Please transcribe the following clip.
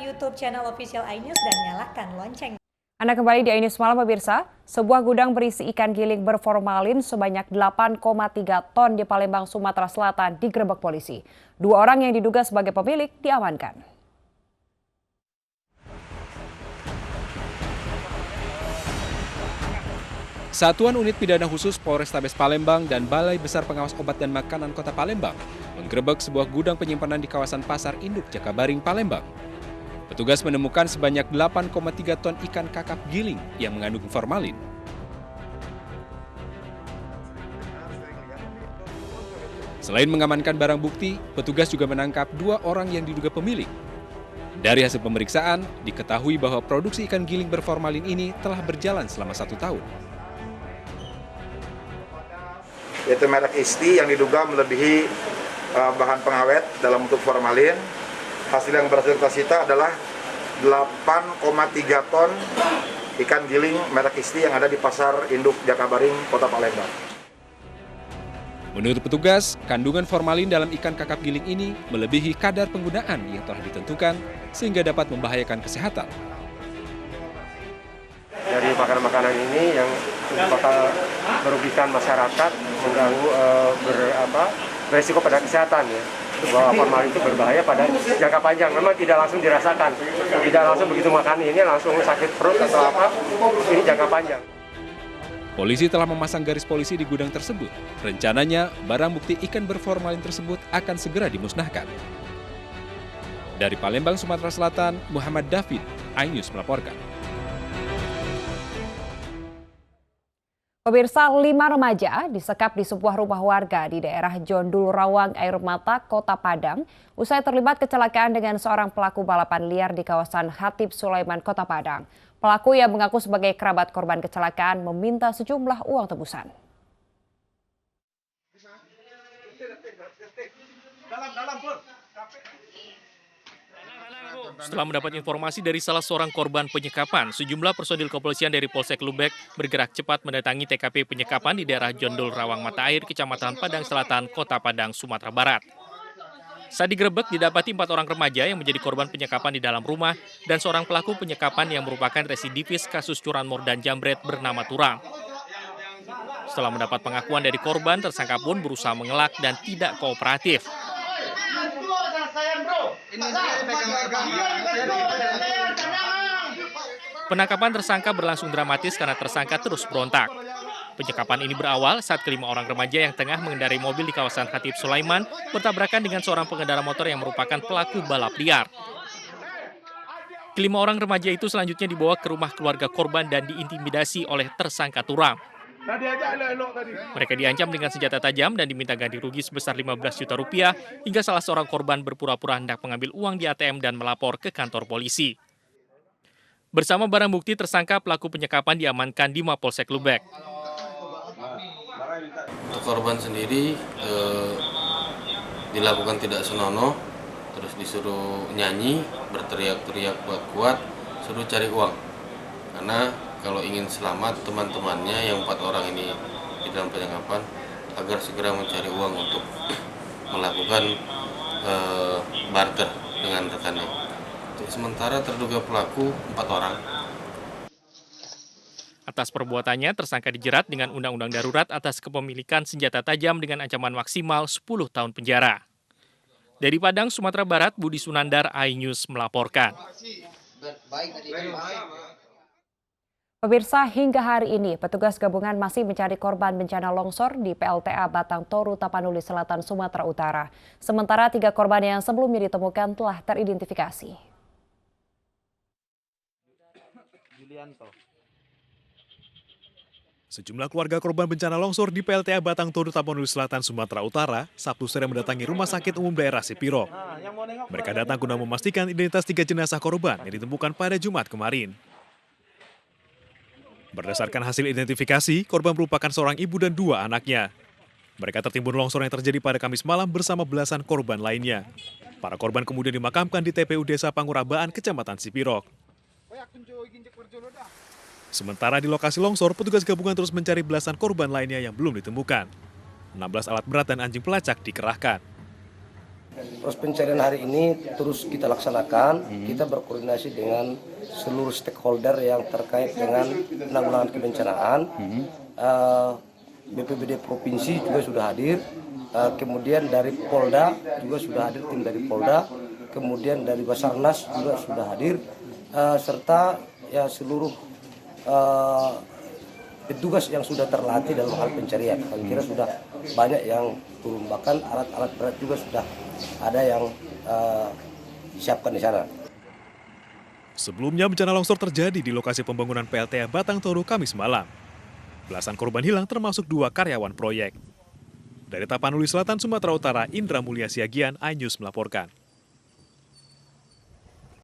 YouTube channel official iNews dan nyalakan lonceng. Anda kembali di iNews Malam pemirsa. Sebuah gudang berisi ikan giling berformalin sebanyak 8,3 ton di Palembang, Sumatera Selatan digerebek polisi. 2 orang yang diduga sebagai pemilik diamankan. Satuan Unit Pidana Khusus Polrestabes Palembang dan Balai Besar Pengawas Obat dan Makanan Kota Palembang menggerebek sebuah gudang penyimpanan di kawasan Pasar Induk Jakabaring, Palembang. Petugas menemukan sebanyak 8,3 ton ikan kakap giling yang mengandung formalin. Selain mengamankan barang bukti, petugas juga menangkap 2 orang yang diduga pemilik. Dari hasil pemeriksaan, diketahui bahwa produksi ikan giling berformalin ini telah berjalan selama 1 tahun. Yaitu merek Isti yang diduga melebihi bahan pengawet dalam bentuk formalin. Hasil yang berhasil kita sita adalah 8,3 ton ikan giling merek Isti yang ada di Pasar Induk Jakabaring, Kota Palembang. Menurut petugas, kandungan formalin dalam ikan kakap giling ini melebihi kadar penggunaan yang telah ditentukan sehingga dapat membahayakan kesehatan. Dari makanan-makanan ini yang bakal merugikan masyarakat, mengganggu beresiko pada kesehatan ya. Bahwa formalin itu berbahaya pada jangka panjang. Memang tidak langsung dirasakan, tidak langsung begitu makan ini langsung sakit perut atau apa. Ini jangka panjang. Polisi telah memasang garis polisi di gudang tersebut. Rencananya, barang bukti ikan berformalin tersebut akan segera dimusnahkan. Dari Palembang, Sumatera Selatan, Muhammad David, iNews melaporkan. Pemirsa, 5 remaja disekap di sebuah rumah warga di daerah Jondul Rawang Air Mata, Kota Padang, usai terlibat kecelakaan dengan seorang pelaku balapan liar di kawasan Hatip Sulaiman, Kota Padang. Pelaku yang mengaku sebagai kerabat korban kecelakaan meminta sejumlah uang tebusan. Setelah mendapat informasi dari salah seorang korban penyekapan, sejumlah personil kepolisian dari Polsek Lubek bergerak cepat mendatangi TKP penyekapan di daerah Jondul Rawang Mata Air, Kecamatan Padang Selatan, Kota Padang, Sumatera Barat. Saat digerebek, didapati 4 orang remaja yang menjadi korban penyekapan di dalam rumah dan seorang pelaku penyekapan yang merupakan residivis kasus curanmor dan jambret bernama Turang. Setelah mendapat pengakuan dari korban, tersangka pun berusaha mengelak dan tidak kooperatif. Penangkapan tersangka berlangsung dramatis karena tersangka terus berontak. Penyekapan ini berawal saat kelima orang remaja yang tengah mengendarai mobil di kawasan Hatip Sulaiman bertabrakan dengan seorang pengendara motor yang merupakan pelaku balap liar. Kelima orang remaja itu selanjutnya dibawa ke rumah keluarga korban dan diintimidasi oleh tersangka Turang. Mereka diancam dengan senjata tajam dan diminta ganti rugi sebesar 15 juta rupiah hingga salah seorang korban berpura-pura hendak mengambil uang di ATM dan melapor ke kantor polisi. Bersama barang bukti, tersangka pelaku penyekapan diamankan di Mapolsek Lubek. Untuk korban sendiri dilakukan tidak senonoh, terus disuruh nyanyi, berteriak-teriak kuat, suruh cari uang. Karena kalau ingin selamat, teman-temannya yang 4 orang ini di dalam penyekapan agar segera mencari uang untuk melakukan barter dengan rekannya. Untuk sementara terduga pelaku 4 orang. Atas perbuatannya, tersangka dijerat dengan Undang-Undang Darurat atas kepemilikan senjata tajam dengan ancaman maksimal 10 tahun penjara. Dari Padang, Sumatera Barat, Budi Sunandar, iNews melaporkan. Pemirsa, hingga hari ini petugas gabungan masih mencari korban bencana longsor di PLTA Batang Toru, Tapanuli Selatan, Sumatera Utara. Sementara 3 korban yang sebelumnya ditemukan telah teridentifikasi. Sejumlah keluarga korban bencana longsor di PLTA Batang Toru, Tapanuli Selatan, Sumatera Utara, Sabtu sore mendatangi Rumah Sakit Umum Daerah Sipiro. Mereka datang guna memastikan identitas 3 jenazah korban yang ditemukan pada Jumat kemarin. Berdasarkan hasil identifikasi, korban merupakan seorang ibu dan 2 anaknya. Mereka tertimbun longsor yang terjadi pada Kamis malam bersama belasan korban lainnya. Para korban kemudian dimakamkan di TPU Desa Pangurabaan, Kecamatan Sipirok. Sementara di lokasi longsor, petugas gabungan terus mencari belasan korban lainnya yang belum ditemukan. 16 alat berat dan anjing pelacak dikerahkan. Proses pencarian hari ini terus kita laksanakan. Kita berkoordinasi dengan seluruh stakeholder yang terkait dengan penanggulangan kebencanaan. BPBD Provinsi juga sudah hadir. Kemudian dari Polda juga sudah hadir, tim dari Polda. Kemudian dari Basarnas juga sudah hadir. Serta ya seluruh petugas yang sudah terlatih dalam hal pencarian. Kami kira sudah banyak yang turun, bahkan alat-alat berat juga sudah ada yang disiapkan di sana. Sebelumnya bencana longsor terjadi di lokasi pembangunan PLTA Batang Toru Kamis malam. Belasan korban hilang termasuk 2 karyawan proyek. Dari Tapanuli Selatan, Sumatera Utara, Indra Mulia Siagian, iNews melaporkan.